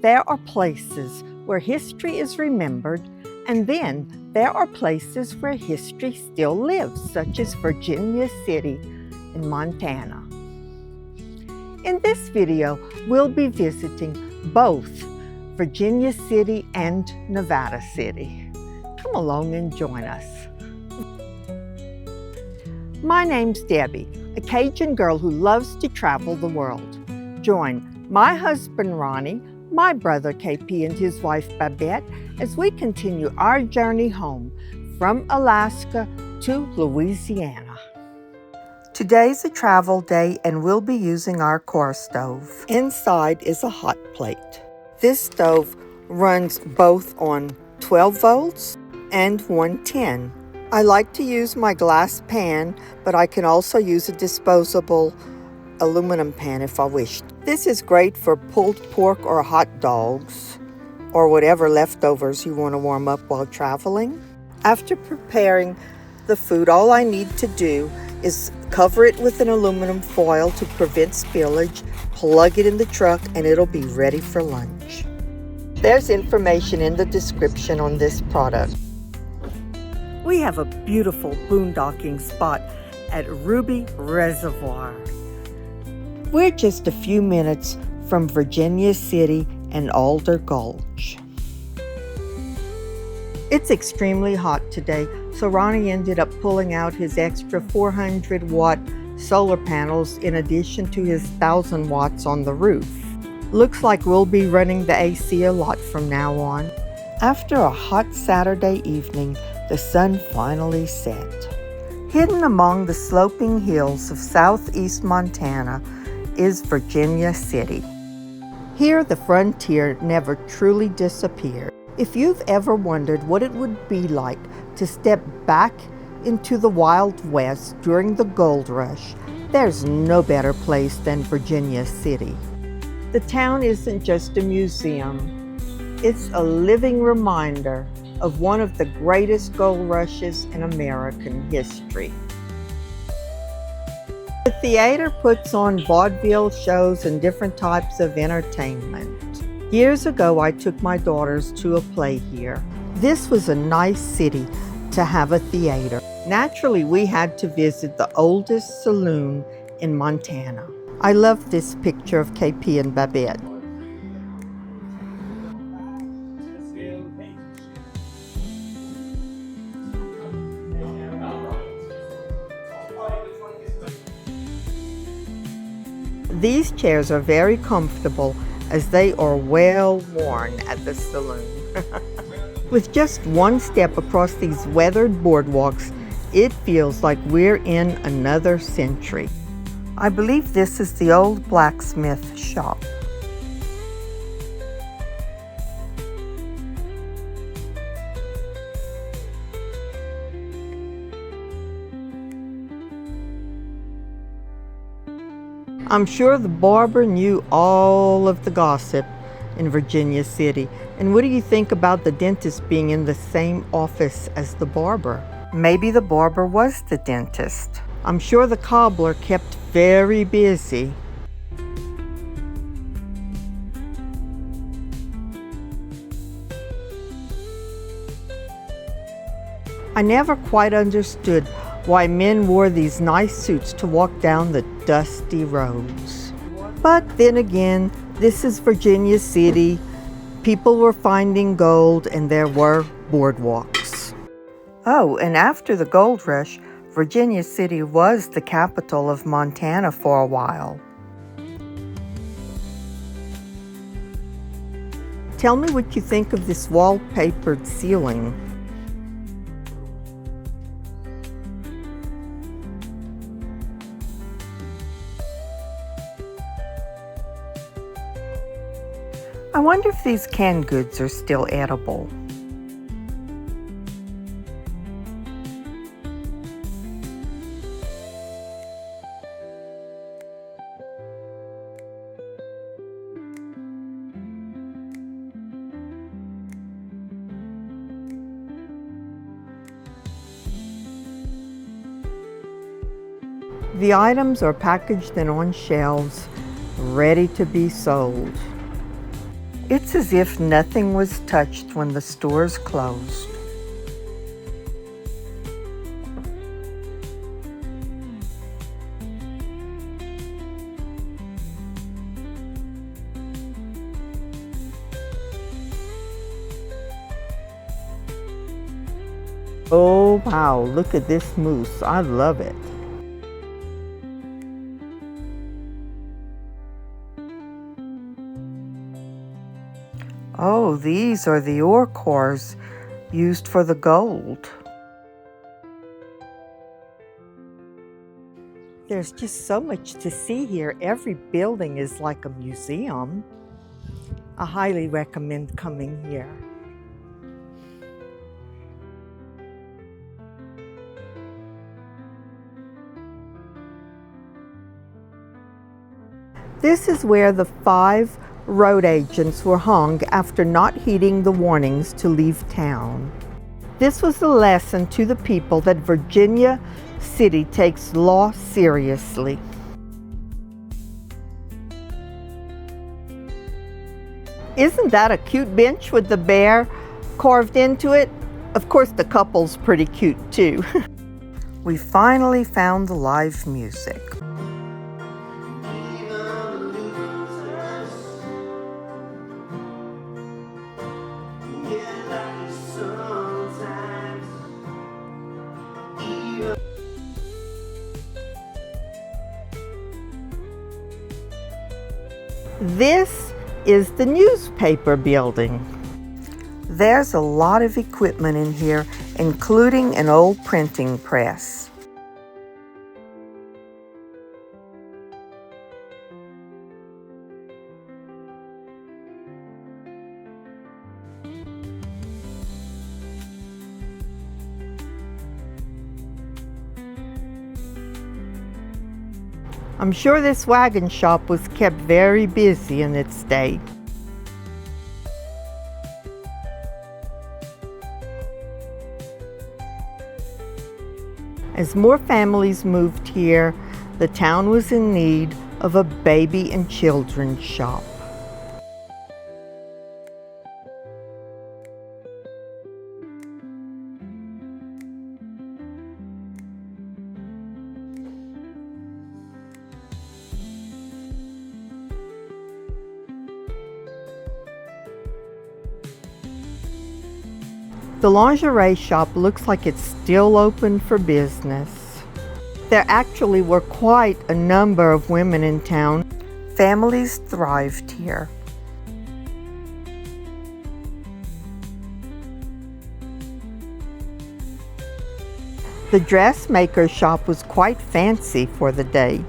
There are places where history is remembered, and then there are places where history still lives, such as Virginia City in Montana. In this video, we'll be visiting both Virginia City and Nevada City. Come along and join us. My name's Debbie, a Cajun girl who loves to travel the world. Join my husband Ronnie, my brother KP and his wife Babette as we continue our journey home from Alaska to Louisiana. Today's a travel day and we'll be using our core stove. Inside is a hot plate. This stove runs both on 12 volts and 110. I like to use my glass pan, but I can also use a disposable aluminum pan if I wish. This is great for pulled pork or hot dogs or whatever leftovers you want to warm up while traveling. After preparing the food, all I need to do is cover it with an aluminum foil to prevent spillage, plug it in the truck, and it'll be ready for lunch. There's information in the description on this product. We have a beautiful boondocking spot at Ruby Reservoir. We're just a few minutes from Virginia City and Alder Gulch. It's extremely hot today, so Ronnie ended up pulling out his extra 400-watt solar panels in addition to his 1,000 watts on the roof. Looks like we'll be running the AC a lot from now on. After a hot Saturday evening, the sun finally set. Hidden among the sloping hills of southeast Montana is Virginia City. Here, the frontier never truly disappeared. If you've ever wondered what it would be like to step back into the Wild West during the gold rush, there's no better place than Virginia City. The town isn't just a museum. It's a living reminder of one of the greatest gold rushes in American history. The theater puts on vaudeville shows and different types of entertainment. Years ago, I took my daughters to a play here. This was a nice city to have a theater. Naturally, we had to visit the oldest saloon in Montana. I love this picture of KP and Babette. These chairs are very comfortable as they are well worn at the saloon. With just one step across these weathered boardwalks, it feels like we're in another century. I believe this is the old blacksmith shop. I'm sure the barber knew all of the gossip in Virginia City. And what do you think about the dentist being in the same office as the barber? Maybe the barber was the dentist. I'm sure the cobbler kept very busy. I never quite understood why men wore these nice suits to walk down the dusty roads. But then again, this is Virginia City. People were finding gold and there were boardwalks. Oh, and after the gold rush, Virginia City was the capital of Montana for a while. Tell me what you think of this wallpapered ceiling. I wonder if these canned goods are still edible. The items are packaged and on shelves, ready to be sold. It's as if nothing was touched when the stores closed. Oh wow, look at this moose. I love it. Oh, these are the ore cores used for the gold. There's just so much to see here. Every building is like a museum. I highly recommend coming here. This is where the 5 road agents were hung after not heeding the warnings to leave town. This was a lesson to the people that Virginia City takes law seriously. Isn't that a cute bench with the bear carved into it? Of course, the couple's pretty cute too. We finally found the live music. This is the newspaper building. There's a lot of equipment in here, including an old printing press. I'm sure this wagon shop was kept very busy in its day. As more families moved here, the town was in need of a baby and children's shop. The lingerie shop looks like it's still open for business. There actually were quite a number of women in town. Families thrived here. The dressmaker shop was quite fancy for the day.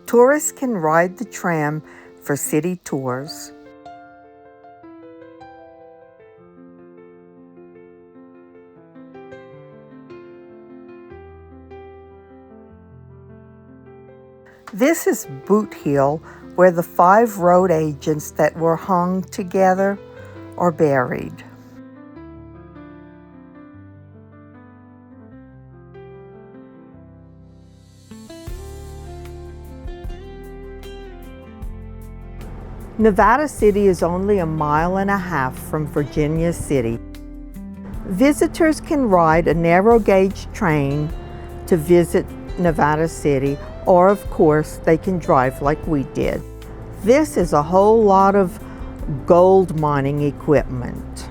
Tourists can ride the tram for city tours. This is Boot Hill, where the 5 road agents that were hung together are buried. Nevada City is only a mile and a half from Virginia City. Visitors can ride a narrow gauge train to visit Nevada City, or of course they can drive like we did. This is a whole lot of gold mining equipment.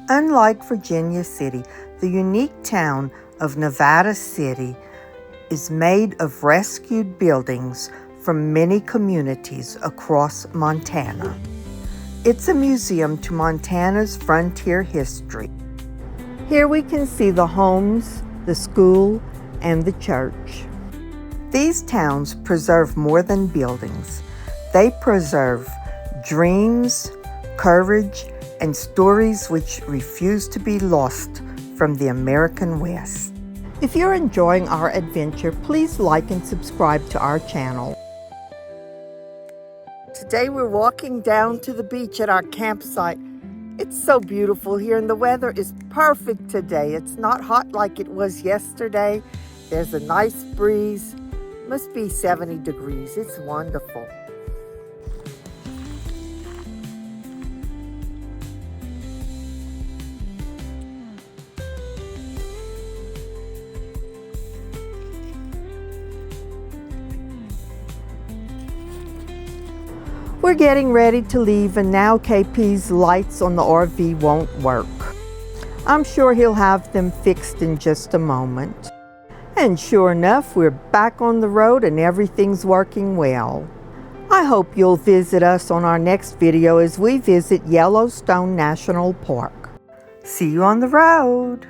Unlike Virginia City, the unique town of Nevada City is made of rescued buildings from many communities across Montana. It's a museum to Montana's frontier history. Here we can see the homes, the school, and the church. These towns preserve more than buildings. They preserve dreams, courage, and stories which refuse to be lost from the American West. If you're enjoying our adventure, please like and subscribe to our channel. Today we're walking down to the beach at our campsite. It's so beautiful here and the weather is perfect today. It's not hot like it was yesterday. There's a nice breeze. It must be 70 degrees. It's wonderful. We're getting ready to leave, and now KP's lights on the RV won't work. I'm sure he'll have them fixed in just a moment. And sure enough, we're back on the road and everything's working well. I hope you'll visit us on our next video as we visit Yellowstone National Park. See you on the road.